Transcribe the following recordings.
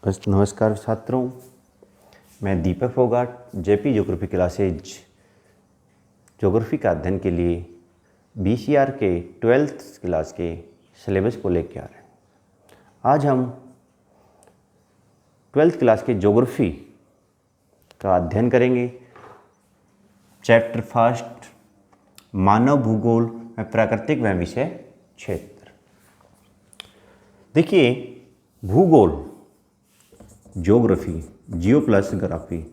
नमस्कार छात्रों, मैं Deepak Phogat JP geography classes geography का अध्ययन के लिए बीसीआर के 12th क्लास के सिलेबस को लेकर आ रहे हैं। आज हम 12th क्लास के ज्योग्राफी का अध्ययन करेंगे। चैप्टर फर्स्ट, मानव भूगोल में प्राकृतिक व विषय क्षेत्र। देखिए, भूगोल ज्योग्राफी, जियो प्लस ग्राफी।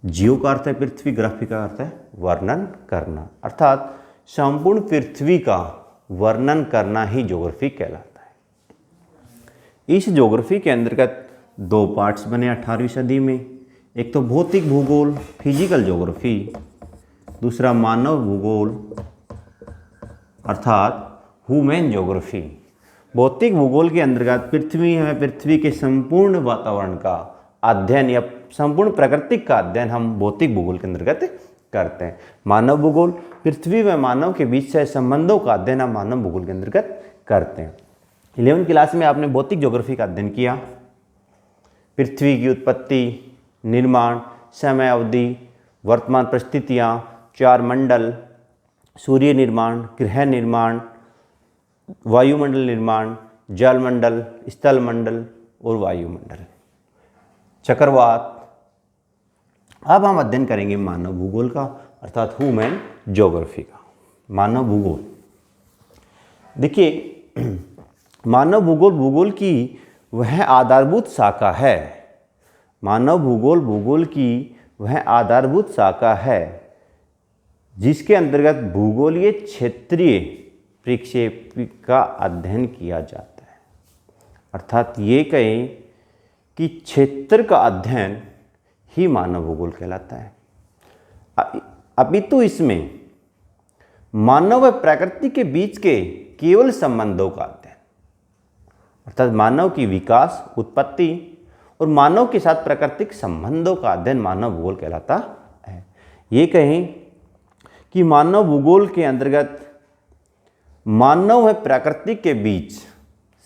जियो का अर्थ है पृथ्वी, ग्राफी का अर्थ है वर्णन करना, अर्थात संपूर्ण पृथ्वी का वर्णन करना ही ज्योग्राफी कहलाता है। इस ज्योग्राफी के अंतर्गत दो पार्ट्स बने 18वीं सदी में। एक तो भौतिक भूगोल, फिजिकल ज्योग्राफी, दूसरा मानव भूगोल अर्थात ह्यूमन ज्योग्राफी। भौतिक भूगोल के अंतर्गत पृथ्वी के संपूर्ण वातावरण का अध्ययन या संपूर्ण प्राकृतिक का अध्ययन हम भौतिक भूगोल के अंतर्गत करते हैं। मानव भूगोल, पृथ्वी व मानव के बीच से संबंधों का अध्ययन हम मानव भूगोल के अंतर्गत करते हैं। 11वीं क्लास में आपने भौतिक ज्योग्राफी का अध्ययन किया। पृथ्वी की उत्पत्ति, निर्माण, समय अवधि, वर्तमान परिस्थितियाँ, चार मंडल, सूर्य निर्माण, ग्रह निर्माण, वायुमंडल निर्माण, जलमंडल, स्थल मंडल और वायुमंडल, चक्रवात। अब हम अध्ययन करेंगे मानव भूगोल का अर्थात ह्यूमन ज्योग्राफी का। मानव भूगोल, देखिए, मानव भूगोल की वह आधारभूत शाखा है। मानव भूगोल की वह आधारभूत शाखा है जिसके अंतर्गत भूगोलीय क्षेत्रीय परिक्षेप का अध्ययन किया जाता है। अर्थात ये कहें कि क्षेत्र का अध्ययन ही मानव भूगोल कहलाता है। अपितु इसमें मानव व प्रकृति के बीच के केवल संबंधों का अध्ययन अर्थात मानव की विकास, उत्पत्ति और मानव के साथ प्राकृतिक संबंधों का अध्ययन मानव भूगोल कहलाता है। ये कहें कि मानव भूगोल के अंतर्गत मानव व प्रकृति के बीच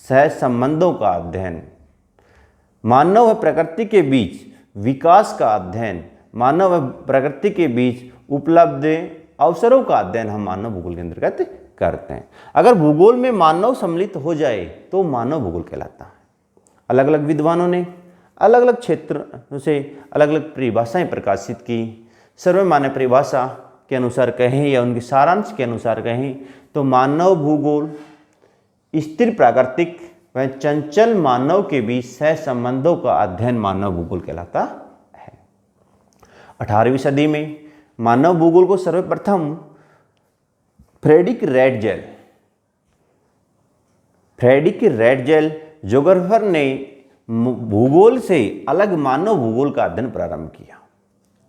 सह संबंधों का अध्ययन, मानव व प्रकृति के बीच विकास का अध्ययन, मानव व प्रकृति के बीच उपलब्ध अवसरों का अध्ययन हम मानव भूगोल के अंतर्गत करते हैं। अगर भूगोल में मानव सम्मिलित हो जाए तो मानव भूगोल कहलाता है। अलग अलग विद्वानों ने अलग अलग क्षेत्र से अलग अलग परिभाषाएं प्रकाशित की। सर्वमान्य परिभाषा के अनुसार कहें या उनके सारांश के अनुसार कहें तो मानव भूगोल स्थिर प्राकृतिक व चंचल मानव के बीच सह संबंधों का अध्ययन मानव भूगोल कहलाता है। 18वीं सदी में मानव भूगोल को सर्वप्रथम फ्रेडरिक रैटजेल ज्योग्राफर ने भूगोल से अलग मानव भूगोल का अध्ययन प्रारंभ किया।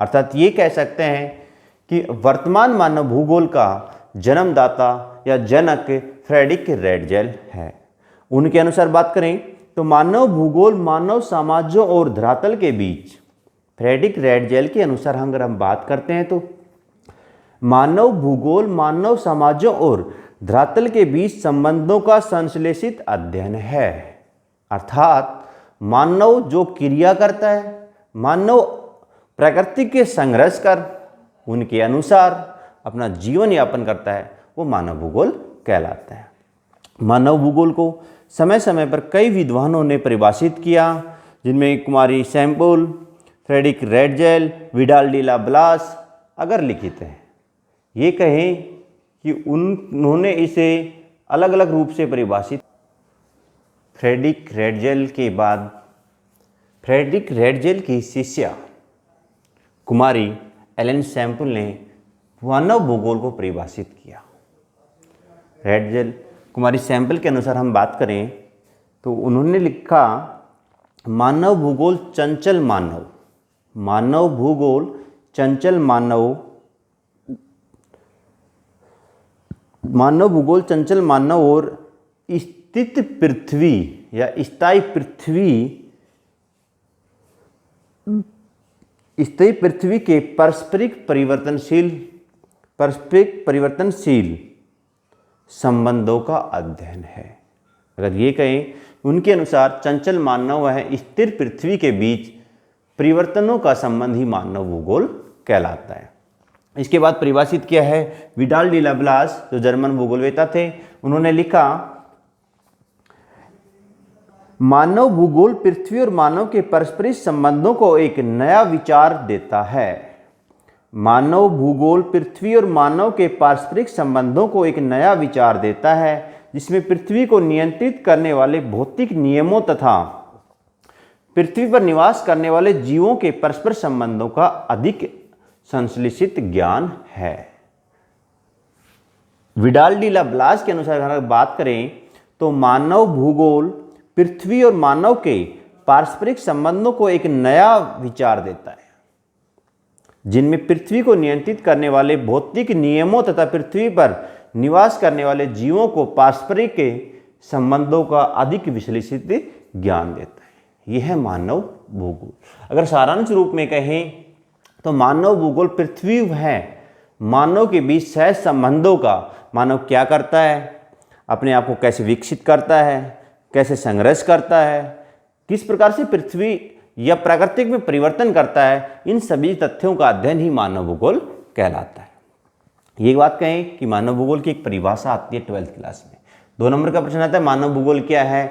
अर्थात ये कह सकते हैं कि वर्तमान मानव भूगोल का जन्मदाता या जनक फ्रेडरिक रैटजेल है। उनके अनुसार बात करें तो मानव भूगोल मानव समाजों और धरातल के बीच, फ्रेडरिक रैटजेल के अनुसार अगर हम बात करते हैं तो मानव भूगोल मानव समाजों और धरातल के बीच संबंधों का संश्लेषित अध्ययन है। अर्थात मानव जो क्रिया करता है, मानव प्रकृति के संघर्ष कर उनके अनुसार अपना जीवन यापन करता है, वो मानव भूगोल कहलाता है। मानव भूगोल को समय समय पर कई विद्वानों ने परिभाषित किया, जिनमें कुमारी सैम्पल, फ्रेडरिक रैटजेल, विडाल डी ला ब्लास अगर लिखित हैं। ये कहें कि उन्होंने इसे अलग अलग रूप से परिभाषित। फ्रेडरिक रैटजेल के बाद फ्रेडरिक रैटजेल की शिष्या कुमारी एलन सैम्पल ने मानव भूगोल को परिभाषित किया। रैटजेल, कुमारी सैम्पल के अनुसार हम बात करें तो उन्होंने लिखा, मानव भूगोल चंचल मानव, मानव भूगोल चंचल मानव, मानव भूगोल चंचल मानव और स्थित पृथ्वी या स्थायी पृथ्वी के पारस्परिक परिवर्तनशील संबंधों का अध्ययन है। अगर ये कहें उनके अनुसार चंचल मानव व स्थिर पृथ्वी के बीच परिवर्तनों का संबंध ही मानव भूगोल कहलाता है। इसके बाद परिभाषित किया है विडाल डी लाप्लास, जो जर्मन भूगोलवेता थे। उन्होंने लिखा, मानव भूगोल पृथ्वी और मानव के पारस्परिक संबंधों को एक नया विचार देता है। मानव भूगोल पृथ्वी और मानव के पारस्परिक संबंधों को एक नया विचार देता है, जिसमें पृथ्वी को नियंत्रित करने वाले भौतिक नियमों तथा पृथ्वी पर निवास करने वाले जीवों के परस्पर संबंधों का अधिक संश्लेषित ज्ञान है। विडाल डी लाप्लास के अनुसार अगर बात करें तो मानव भूगोल पृथ्वी और मानव के पारस्परिक संबंधों को एक नया विचार देता है, जिनमें पृथ्वी को नियंत्रित करने वाले भौतिक नियमों तथा पृथ्वी पर निवास करने वाले जीवों को पारस्परिक के संबंधों का अधिक विश्लेषित ज्ञान देता है। यह है मानव भूगोल। अगर सारांश रूप में कहें तो मानव भूगोल पृथ्वी है मानव के बीच सहज संबंधों का, मानव क्या करता है, अपने आप को कैसे विकसित करता है, कैसे संघर्ष करता है, किस प्रकार से पृथ्वी या प्राकृतिक में परिवर्तन करता है, इन सभी तथ्यों का अध्ययन ही मानव भूगोल कहलाता है। ये बात कहें कि मानव भूगोल की एक परिभाषा आती है 12th क्लास में। 2 नंबर का प्रश्न आता है मानव भूगोल क्या है,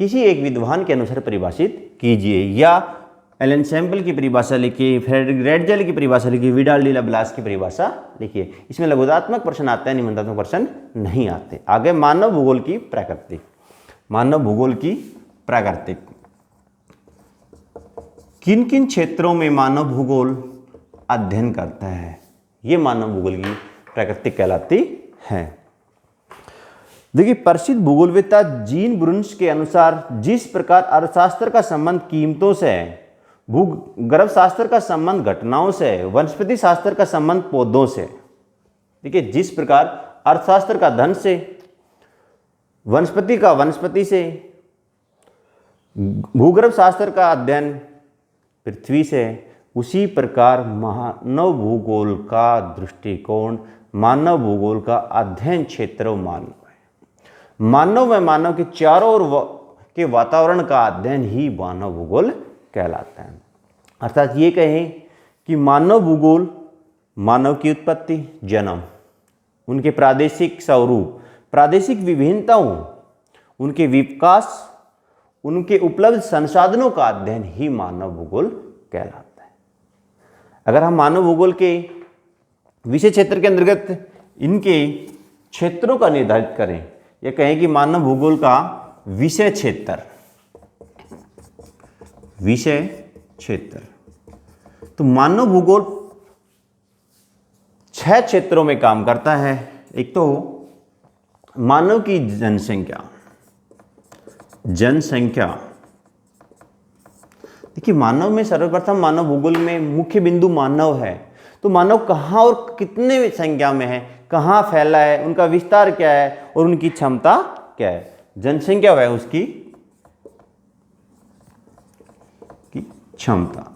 किसी एक विद्वान के अनुसार परिभाषित कीजिए। या एलन सैम्पल की परिभाषा लिखिए, फ्रेडरिक रेडजेल की परिभाषा लिखिए, विडाल डी लाप्लास की परिभाषा लिखिए। इसमें लघुदात्मक प्रश्न आते हैं, निबंधात्मक प्रश्न नहीं आते। आगे मानव भूगोल की प्राकृतिक। मानव भूगोल की प्राकृतिक, किन किन क्षेत्रों में मानव भूगोल अध्ययन करता है, ये मानव भूगोल की प्राकृतिक कहलाती है। देखिए, प्रसिद्ध भूगोलवेता जीन ब्रुन्स के अनुसार जिस प्रकार अर्थशास्त्र का संबंध कीमतों से है, भूगर्भ शास्त्र का संबंध घटनाओं से, वनस्पति शास्त्र का संबंध पौधों से। देखिए, जिस प्रकार अर्थशास्त्र का धन से, वनस्पति का वनस्पति से, भूगर्भ शास्त्र का अध्ययन पृथ्वी से, उसी प्रकार मानव भूगोल का दृष्टिकोण, मानव भूगोल का अध्ययन क्षेत्र मानव है। मानव व मानव के चारों ओर के वातावरण का अध्ययन ही मानव भूगोल कहलाता है। अर्थात ये कहें कि मानव भूगोल मानव की उत्पत्ति, जन्म, उनके प्रादेशिक स्वरूप, प्रादेशिक विभिन्नताओं, उनके विकास, उनके उपलब्ध संसाधनों का अध्ययन ही मानव भूगोल कहलाता है। अगर हम मानव भूगोल के विषय क्षेत्र के अंतर्गत इनके क्षेत्रों का निर्धारित करें, या कहें कि मानव भूगोल का विषय क्षेत्र, विषय क्षेत्र, तो मानव भूगोल 6 क्षेत्रों में काम करता है। एक तो मानव की जनसंख्या, जनसंख्या। देखिए, मानव में सर्वप्रथम मानव भूगोल में मुख्य बिंदु मानव है। तो मानव कहाँ और कितने संख्या में है, कहाँ फैला है, उनका विस्तार क्या है और उनकी क्षमता क्या है। जनसंख्या है उसकी क्षमता।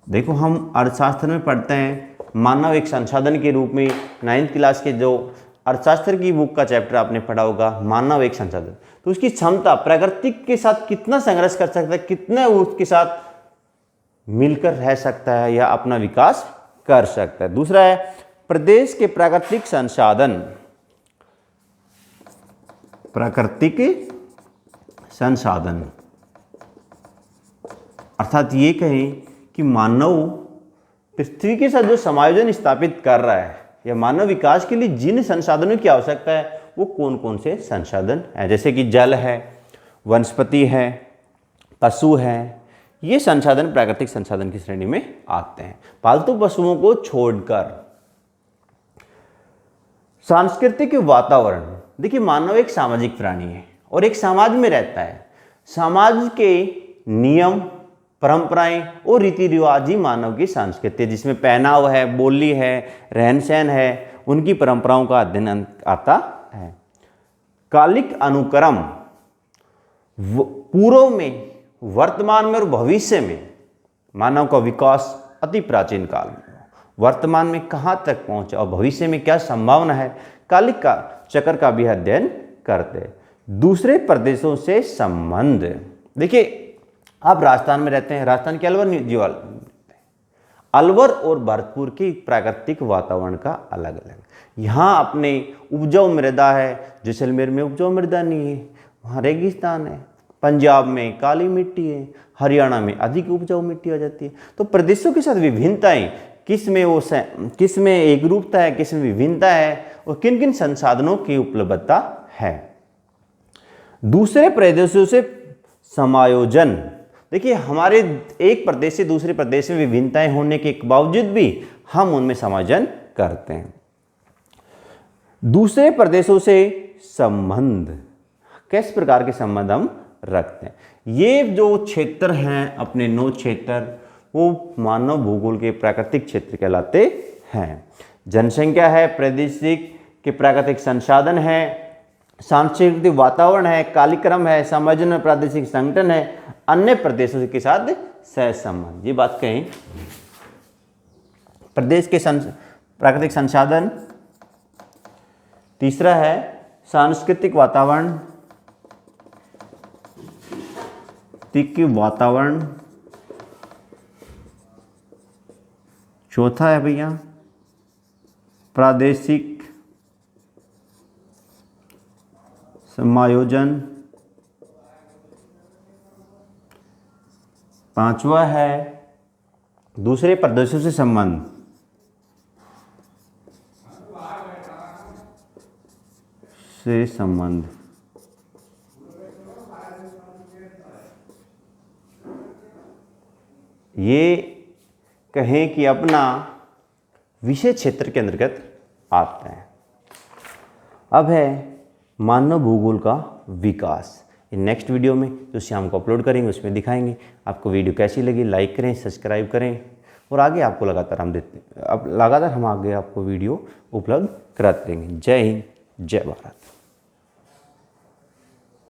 देखो, हम अर्थशास्त्र में पढ़ते हैं मानव एक संसाधन के रूप में। 9th क्लास के जो अर्थशास्त्र की बुक का चैप्टर आपने पढ़ा होगा, मानव एक संसाधन, तो उसकी क्षमता प्रकृति के साथ कितना संघर्ष कर सकता है, कितने उसके साथ मिलकर रह सकता है या अपना विकास कर सकता है। दूसरा है प्रदेश के प्राकृतिक संसाधन, प्राकृतिक संसाधन। अर्थात ये कहें कि मानव पृथ्वी के साथ जो समायोजन स्थापित कर रहा है या मानव विकास के लिए जिन संसाधनों की आवश्यकता है, वो कौन कौन से संसाधन है। जैसे कि जल है, वनस्पति है, पशु है, ये संसाधन प्राकृतिक संसाधन की श्रेणी में आते हैं। पालतू पशुओं को छोड़कर सांस्कृतिक वातावरण। देखिए, मानव एक सामाजिक प्राणी है और एक समाज में रहता है। समाज के नियम, परंपराएं और रीति रिवाज ही मानव की संस्कृति है, जिसमें पहनाव है, बोली है, रहन सहन है, उनकी परंपराओं का अध्ययन आता है। कालिक अनुक्रम, पूर्व में, वर्तमान में और भविष्य में मानव का विकास अति प्राचीन काल में, वर्तमान में कहाँ तक पहुँचा और भविष्य में क्या संभावना है, कालिक का चक्र का भी अध्ययन करते हैं। दूसरे प्रदेशों से संबंध। देखिए आप राजस्थान में रहते हैं, राजस्थान के अलवर और भरतपुर की प्राकृतिक वातावरण का अलग अलग। यहाँ अपने उपजाऊ मृदा है, जैसलमेर में उपजाऊ मृदा नहीं है, वहाँ रेगिस्तान है। पंजाब में काली मिट्टी है, हरियाणा में अधिक उपजाऊ मिट्टी आ जाती है। तो प्रदेशों के साथ विभिन्नताएं, किस में एक रूपता है, किस में विभिन्नता है, और किन किन संसाधनों की उपलब्धता है। दूसरे प्रदेशों से समायोजन। देखिए हमारे एक प्रदेश से दूसरे प्रदेश में विभिन्नताएं होने के बावजूद भी हम उनमें समायोजन करते हैं। दूसरे प्रदेशों से संबंध, किस प्रकार के संबंध हम रखते हैं। ये जो क्षेत्र हैं अपने 9 क्षेत्र, वो मानव भूगोल के प्राकृतिक क्षेत्र कहलाते हैं। जनसंख्या है, प्रादेशिक के प्राकृतिक संसाधन है, सांस्कृतिक वातावरण है, कालक्रम है, समायोजन और प्रादेशिक संगठन है, अन्य प्रदेशों के साथ सह संबंध। ये बात कहें, प्रदेश के प्राकृतिक संसाधन, तीसरा है सांस्कृतिक वातावरण, चौथा है भैया प्रादेशिक समायोजन, पांचवा है दूसरे प्रदेशों से संबंध, ये कहें कि अपना विषय क्षेत्र के अंतर्गत आता है। अब है मानव भूगोल का विकास। नेक्स्ट वीडियो में जो शाम को अपलोड करेंगे उसमें दिखाएंगे। आपको वीडियो कैसी लगी लाइक करें, सब्सक्राइब करें, और आगे आपको लगातार हम आगे आपको वीडियो उपलब्ध कराते रहेंगे। जय हिंद, जय भारत।